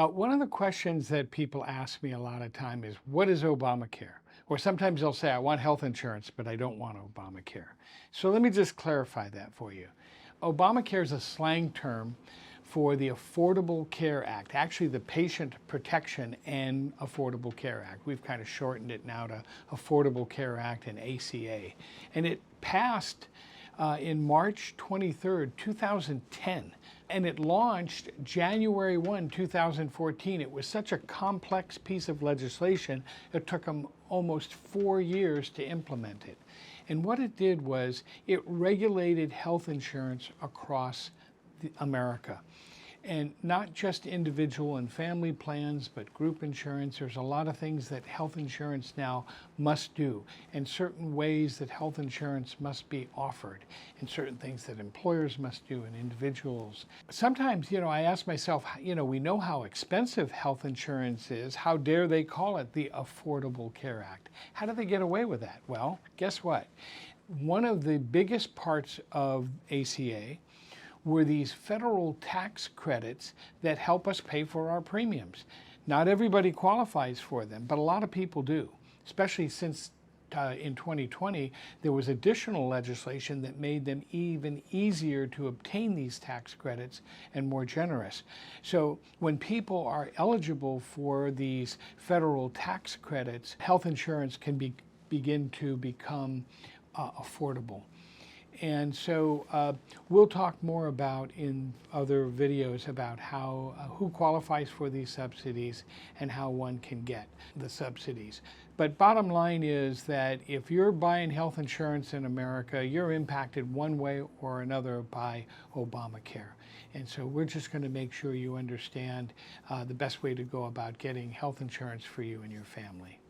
One of the questions that people ask me a lot of time is, what is Obamacare? Or sometimes they'll say, I want health insurance, but I don't want Obamacare. So let me just clarify that for you. Obamacare is a slang term for the Affordable Care Act, actually the Patient Protection and Affordable Care Act. We've kind of shortened it now to Affordable Care Act and A.C.A. And it passed in March 23rd, 2010, and it launched January 1, 2014. It was such a complex piece of legislation, it took them almost 4 years to implement it. And what it did was it regulated health insurance across America. And not just individual and family plans, but group insurance. There's a lot of things that health insurance now must do, and certain ways that health insurance must be offered, and certain things that employers must do and individuals. Sometimes, I ask myself, we know how expensive health insurance is. How dare they call it the Affordable Care Act? How do they get away with that? Well, guess what? One of the biggest parts of A.C.A. were these federal tax credits that help us pay for our premiums. Not everybody qualifies for them, but a lot of people do, especially since in 2020, there was additional legislation that made them even easier to obtain these tax credits and more generous. So when people are eligible for these federal tax credits, health insurance can begin to become affordable. And so we'll talk more about in other videos about how who qualifies for these subsidies and how one can get the subsidies. But bottom line is that if you're buying health insurance in America, you're impacted one way or another by Obamacare. And so we're just going to make sure you understand the best way to go about getting health insurance for you and your family.